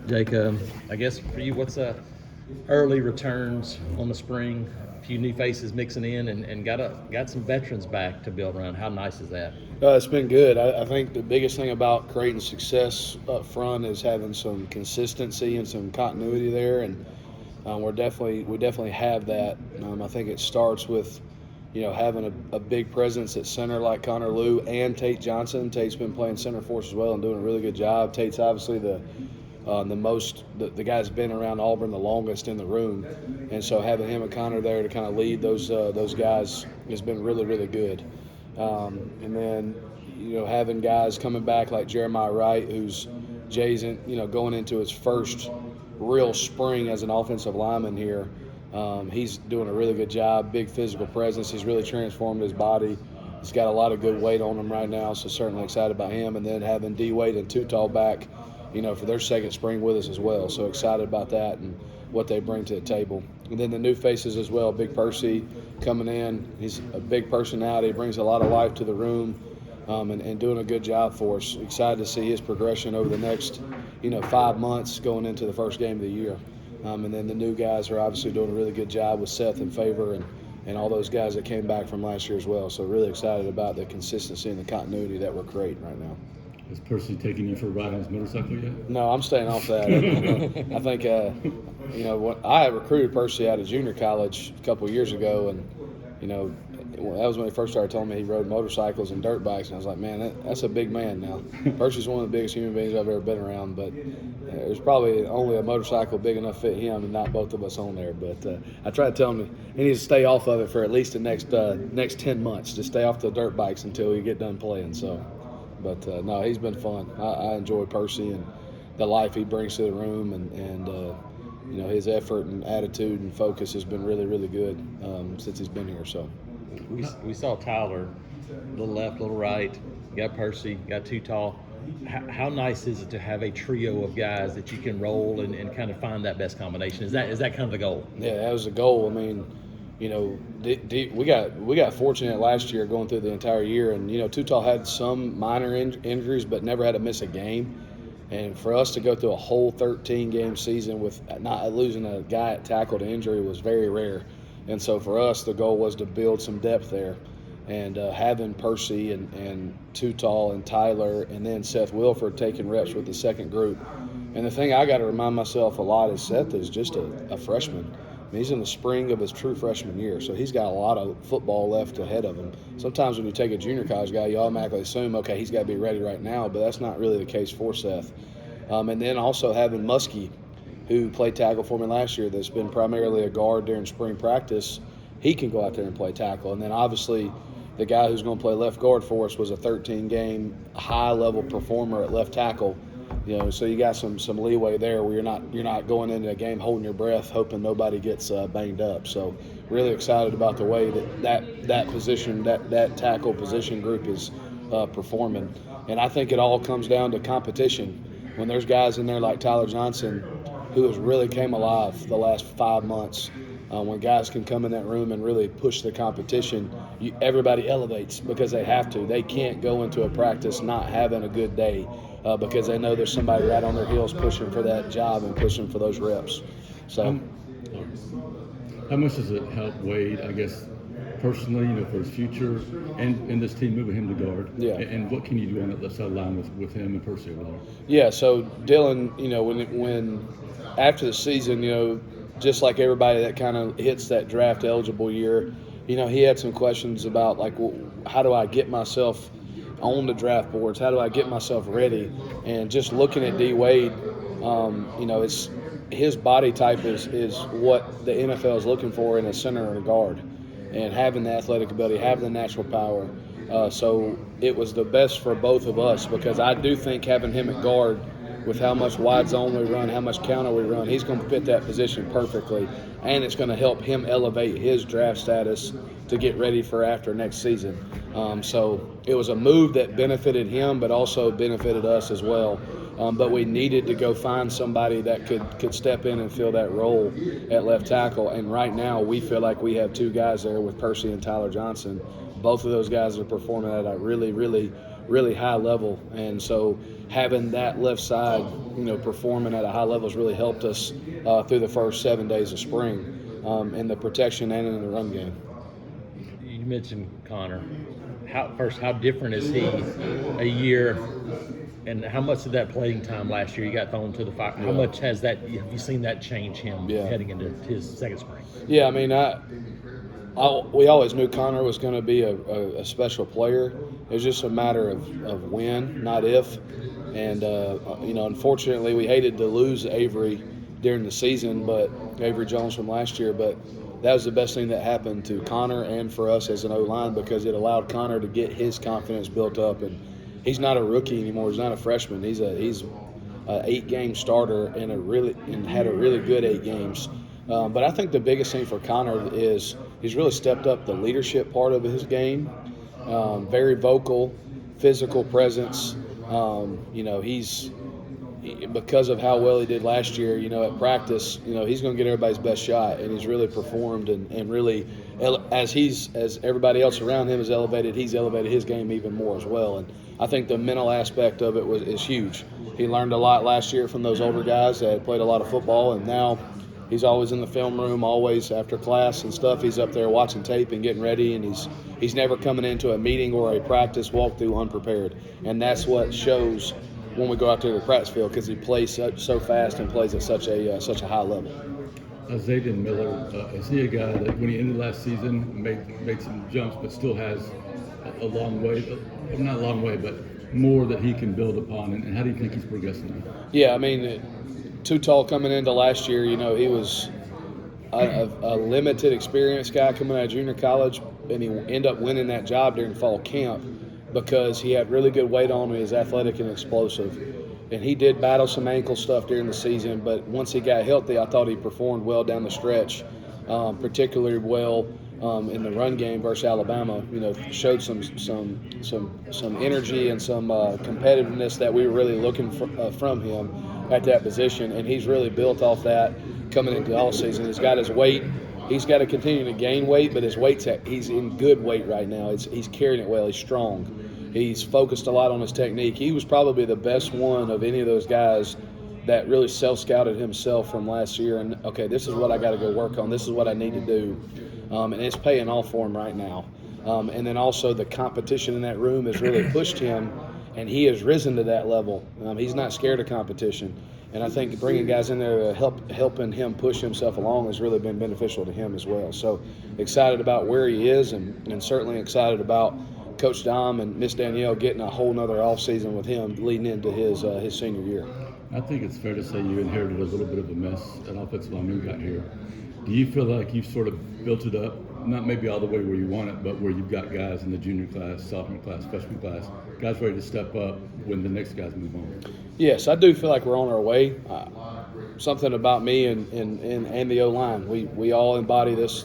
Jake, I guess for you, what's early returns on the spring? A few new faces mixing in, and got some veterans back to build around. How nice is that? It's been good. I think the biggest thing about creating success up front is having some consistency and some continuity there, and we definitely have that. I think it starts with having a big presence at center like Connor Liu and Tate Johnson. Tate's been playing center for us as well and doing a really good job. Tate's obviously the guy's been around Auburn the longest in the room, and so having him and Connor there to kind of lead those guys has been really good. And then having guys coming back like Jeremiah Wright, who's Jay's going into his first real spring as an offensive lineman here. He's doing a really good job, big physical presence. He's really transformed his body. He's got a lot of good weight on him right now, so certainly excited about him. And then having D. Wade and Tutall back, for their second spring with us as well. So excited about that and what they bring to the table. And then the new faces as well. Big Percy coming in. He's a big personality, brings a lot of life to the room, and doing a good job for us. Excited to see his progression over the next, 5 months going into the first game of the year. And then the new guys are obviously doing a really good job with Seth and Favor and all those guys that came back from last year as well. So really excited about the consistency and the continuity that we're creating right now. Is Percy taking you for a ride on his motorcycle yet? No, I'm staying off that. I think, I recruited Percy out of junior college a couple of years ago, and, that was when he first started telling me he rode motorcycles and dirt bikes, and I was like, man, that's a big man now. Percy's one of the biggest human beings I've ever been around, but there's probably only a motorcycle big enough to fit him and not both of us on there. But I tried to tell him he needs to stay off of it for at least the next 10 months, to stay off the dirt bikes until we get done playing. So, but no, he's been fun. I enjoy Percy and the life he brings to the room, and his effort and attitude and focus has been really good since he's been here. So. We saw Tyler, a little left, a little right. You got Percy, you got Tutall. How nice is it to have a trio of guys that you can roll and kind of find that best combination? Is that kind of the goal? Yeah, that was the goal. I mean, we got fortunate last year going through the entire year, and Tutall had some minor injuries, but never had to miss a game. And for us to go through a whole 13-game season with not losing a guy at tackle to injury was very rare. And so for us, the goal was to build some depth there. And having Percy and Tutall and Tyler and then Seth Wilford taking reps with the second group. And the thing I got to remind myself a lot is Seth is just a freshman. I mean, he's in the spring of his true freshman year, so he's got a lot of football left ahead of him. Sometimes when you take a junior college guy, you automatically assume, okay, he's got to be ready right now, but that's not really the case for Seth. And then also having Muskie, who played tackle for me last year, that's been primarily a guard during spring practice, he can go out there and play tackle. And then obviously the guy who's going to play left guard for us was a 13-game high-level performer at left tackle. So you got some leeway there where you're not going into a game holding your breath, hoping nobody gets banged up. So really excited about the way that position, that tackle position group is performing. And I think it all comes down to competition. When there's guys in there like Tyler Johnson, who has really came alive the last 5 months. When guys can come in that room and really push the competition, everybody elevates because they have to. They can't go into a practice not having a good day because they know there's somebody right on their heels pushing for that job and pushing for those reps. So, how much does it help Wade, I guess, personally, for his future and this team moving him to guard? Yeah. And what can you do on the side line with him and Percy along? Yeah, so Dylan, when after the season, just like everybody that kind of hits that draft eligible year, he had some questions about how do I get myself on the draft boards? How do I get myself ready? And just looking at D. Wade, it's his body type is what the NFL is looking for in a center and a guard, and having the athletic ability, having the natural power. So it was the best for both of us because I do think having him at guard, with how much wide zone we run, how much counter we run, he's going to fit that position perfectly, and it's going to help him elevate his draft status to get ready for after next season. So it was a move that benefited him but also benefited us as well. But we needed to go find somebody that could step in and fill that role at left tackle, and right now we feel like we have two guys there with Percy and Tyler Johnson. Both of those guys are performing at a really really high level. And so having that left side, performing at a high level has really helped us through the first 7 days of spring in the protection and in the run game. You mentioned Connor. How different is he a year, and how much of that playing time last year you got thrown to the fire? How much have you seen that change him heading into his second spring? Yeah, I mean, we always knew Connor was going to be a special player. It was just a matter of when, not if. And unfortunately, we hated to lose Avery during the season, but Avery Jones from last year. But that was the best thing that happened to Connor and for us as an O-line, because it allowed Connor to get his confidence built up. And he's not a rookie anymore. He's not a freshman. He's an 8-game starter and had a really good 8 games. But I think the biggest thing for Connor is he's really stepped up the leadership part of his game. Very vocal, physical presence. He's because of how well he did last year, at practice, he's going to get everybody's best shot, and he's really performed and really, as everybody else around him is elevated, he's elevated his game even more as well. And I think the mental aspect of it is huge. He learned a lot last year from those older guys that had played a lot of football, and now he's always in the film room, always after class and stuff. He's up there watching tape and getting ready, and he's never coming into a meeting or a practice walkthrough unprepared. And that's what shows when we go out there to the practice field, because he plays so fast and plays at such a high level. Zayden Miller, is he a guy that when he ended last season made some jumps, but still has a long way, not a long way, but more that he can build upon? And how do you think he's progressing? Yeah, I mean, too tall coming into last year. He was a limited experience guy coming out of junior college, and he ended up winning that job during fall camp because he had really good weight on him. He was athletic and explosive. And he did battle some ankle stuff during the season, but once he got healthy, I thought he performed well down the stretch, particularly well in the run game versus Alabama. Showed some energy and some competitiveness that we were really looking for, from him at that position, and he's really built off that coming into the offseason. He's got his weight. He's got to continue to gain weight, but he's in good weight right now. He's carrying it well. He's strong. He's focused a lot on his technique. He was probably the best one of any of those guys that really self-scouted himself from last year. And, okay, this is what I got to go work on. This is what I need to do. And it's paying off for him right now. And then also the competition in that room has really pushed him, and he has risen to that level. He's not scared of competition. And I think bringing guys in there helping him push himself along has really been beneficial to him as well. So excited about where he is, and certainly excited about Coach Dom and Miss Danielle getting a whole nother offseason with him leading into his senior year. I think it's fair to say you inherited a little bit of a mess at offensive line when you got here. Do you feel like you've sort of built it up, not maybe all the way where you want it, but where you've got guys in the junior class, sophomore class, freshman class, guys ready to step up when the next guys move on? Yes, I do feel like we're on our way. Something about me and the O-line, we all embody this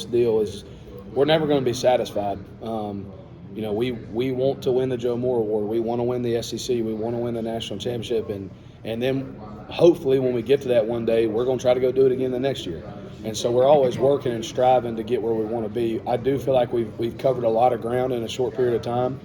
deal is we're never going to be satisfied. We want to win the Joe Moore Award. We want to win the SEC. We want to win the national championship. And then hopefully when we get to that one day, we're going to try to go do it again the next year. And so we're always working and striving to get where we want to be. I do feel like we've covered a lot of ground in a short period of time.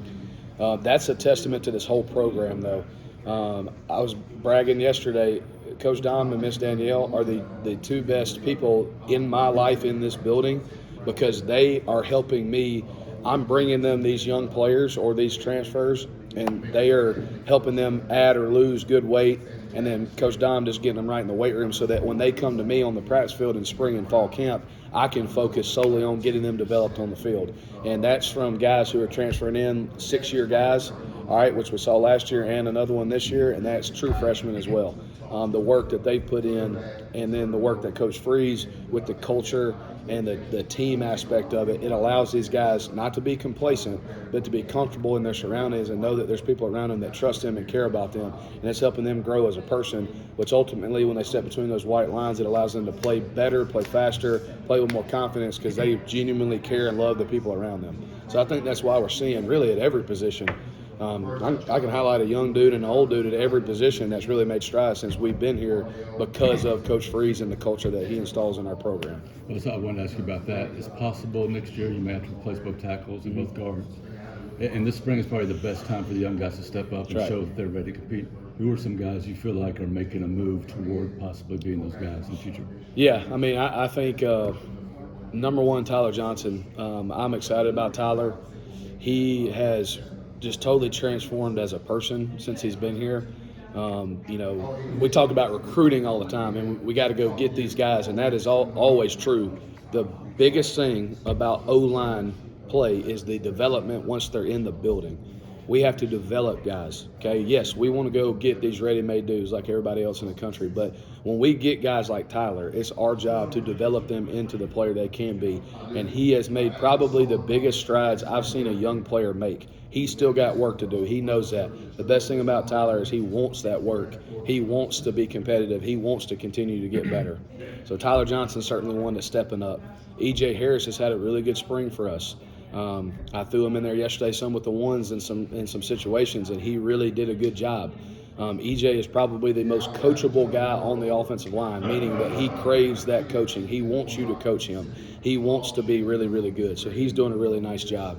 That's a testament to this whole program, though. I was bragging yesterday. Coach Dom and Miss Danielle are the two best people in my life in this building, because they are helping me. I'm bringing them these young players or these transfers, and they are helping them add or lose good weight. And then Coach Dom just getting them right in the weight room so that when they come to me on the practice field in spring and fall camp, I can focus solely on getting them developed on the field. And that's from guys who are transferring in, 6-year guys, all right, which we saw last year and another one this year, and that's true freshmen as well. The work that they put in, and then the work that Coach Freeze with the culture and the team aspect of it, it allows these guys not to be complacent, but to be comfortable in their surroundings and know that there's people around them that trust them and care about them. And it's helping them grow as a person, which ultimately when they step between those white lines, it allows them to play better, play faster, play with more confidence, because they genuinely care and love the people around them. So I think that's why we're seeing really at every position. I can highlight a young dude and an old dude at every position that's really made strides since we've been here because of Coach Freeze and the culture that he installs in our program. Well, so I wanted to ask you about that. It's possible next year you may have to replace both tackles and both guards. And this spring is probably the best time for the young guys to step up and right. show that they're ready to compete. Who are some guys you feel like are making a move toward possibly being those guys in the future? Yeah, I mean, I think number one, Tyler Johnson. I'm excited about Tyler. He has just totally transformed as a person since he's been here. We talk about recruiting all the time, and we got to go get these guys, and that is always true. The biggest thing about O-line play is the development once they're in the building. We have to develop guys, okay? Yes, we want to go get these ready-made dudes like everybody else in the country, but when we get guys like Tyler, it's our job to develop them into the player they can be, and he has made probably the biggest strides I've seen a young player make. He's still got work to do. He knows that. The best thing about Tyler is he wants that work. He wants to be competitive. He wants to continue to get better. So Tyler Johnson's certainly one that's stepping up. E.J. Harris has had a really good spring for us. I threw him in there yesterday some with the ones in some situations, and he really did a good job. EJ is probably the most coachable guy on the offensive line, meaning that he craves that coaching. He wants you to coach him. He wants to be really, really good. So he's doing a really nice job.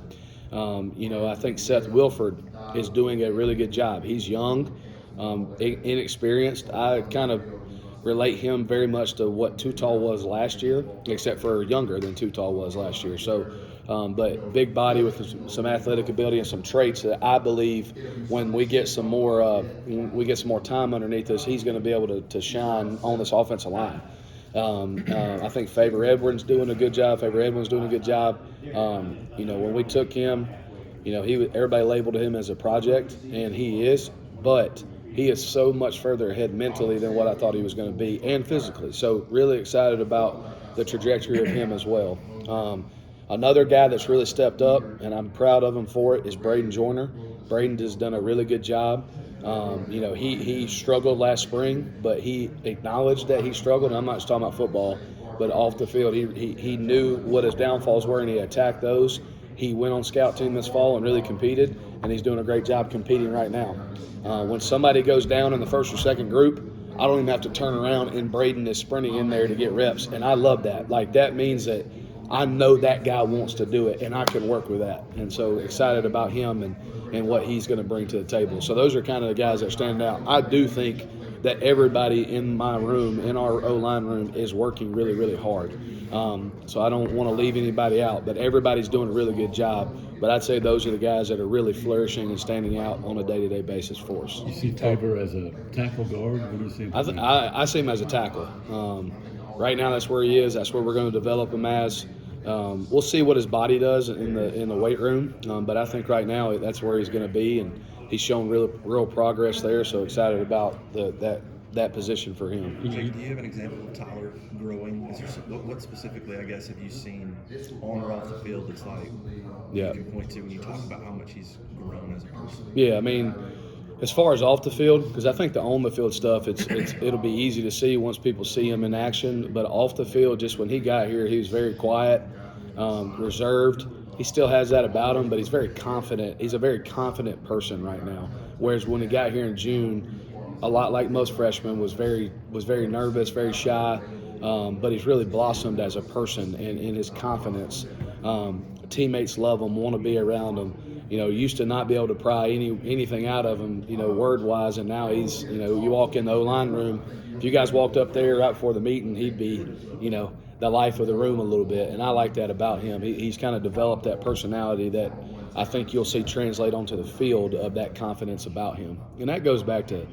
I think Seth Wilford is doing a really good job. He's young, inexperienced. I kind of relate him very much to what Tutal was last year, except for younger than Tutal was last year. So, but big body with some athletic ability and some traits that I believe when we get some more time underneath us, he's going to be able to shine on this offensive line. I think Favor Edwards doing a good job. When we took him, everybody labeled him as a project, and he is, but he is so much further ahead mentally than what I thought he was going to be, and physically. So really excited about the trajectory of him as well. Another guy that's really stepped up, and I'm proud of him for it, is Braden Joyner. Braden has done a really good job. He struggled last spring, but he acknowledged that he struggled. And I'm not just talking about football, but off the field, he knew what his downfalls were, and he attacked those. He went on scout team this fall and really competed, and he's doing a great job competing right now. When somebody goes down in the first or second group, I don't even have to turn around, and Braden is sprinting in there to get reps, and I love that. Like, that means that I know that guy wants to do it, and I can work with that. And so excited about him and what he's going to bring to the table. So those are kind of the guys that stand out. I do think that everybody in my room, in our O-line room, is working really, really hard. So I don't want to leave anybody out, but everybody's doing a really good job. But I'd say those are the guys that are really flourishing and standing out on a day-to-day basis for us. You see Tabor as a tackle guard? What do you see? I see him as a tackle. Right now, that's where he is. That's where we're going to develop him as. We'll see what his body does in the weight room, but I think right now that's where he's going to be, and he's shown real progress there. So excited about that position for him. Jake, do you have an example of Tyler growing? What specifically, I guess, have you seen on or off the field that's like you can point to when you talk about how much he's grown as a person? Yeah, I mean, as far as off the field, because I think the on the field stuff, it'll be easy to see once people see him in action. But off the field, just when he got here, he was very quiet, reserved. He still has that about him, but he's very confident. He's a very confident person right now. Whereas when he got here in June, a lot like most freshmen, was very nervous, very shy. But he's really blossomed as a person and in his confidence. Teammates love him, want to be around him. Used to not be able to pry anything out of him, word-wise, and now he's, you walk in the O-line room. If you guys walked up there right before the meeting, he'd be, the life of the room a little bit, and I like that about him. He's kind of developed that personality that I think you'll see translate onto the field of that confidence about him. And that goes back to,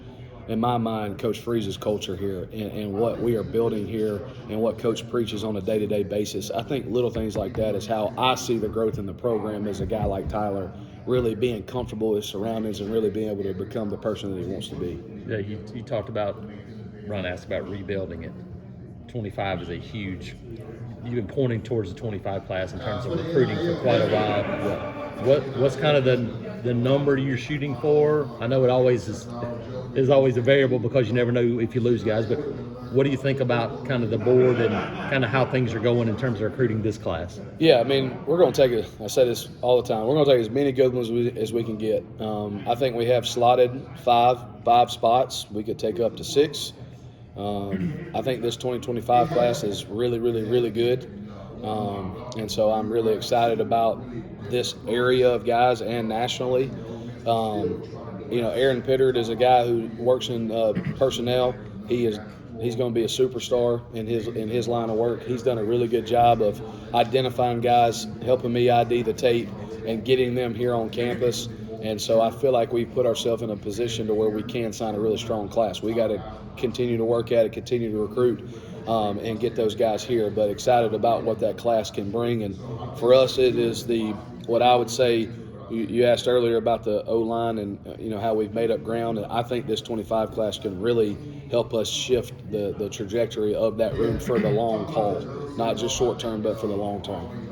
in my mind, Coach Freeze's culture here and what we are building here and what Coach preaches on a day-to-day basis. I think little things like that is how I see the growth in the program as a guy like Tyler really being comfortable with his surroundings and really being able to become the person that he wants to be. Yeah, you talked about, Ron asked about rebuilding it. 25 is a huge, you've been pointing towards the 25 class in terms of recruiting for quite a while. Yeah. What's kind of the number you're shooting for? I know it always is always a variable because you never know if you lose guys, but what do you think about kind of the board and kind of how things are going in terms of recruiting this class? Yeah, I mean, we're going to take I say this all the time, we're going to take as many good ones as we can get. I think we have slotted five spots. We could take up to 6. I think this 2025 class is really, really, really good. And so I'm really excited about this area of guys and nationally. Aaron Pittard is a guy who works in personnel. He's going to be a superstar in his line of work. He's done a really good job of identifying guys, helping me ID the tape, and getting them here on campus. And so I feel like we've put ourselves in a position to where we can sign a really strong class. We got to continue to work at it, continue to recruit, and get those guys here. But excited about what that class can bring. And for us, it is what I would say. You asked earlier about the O-line and how we've made up ground. And I think this 25 class can really help us shift the trajectory of that room for the long haul, not just short term, but for the long term.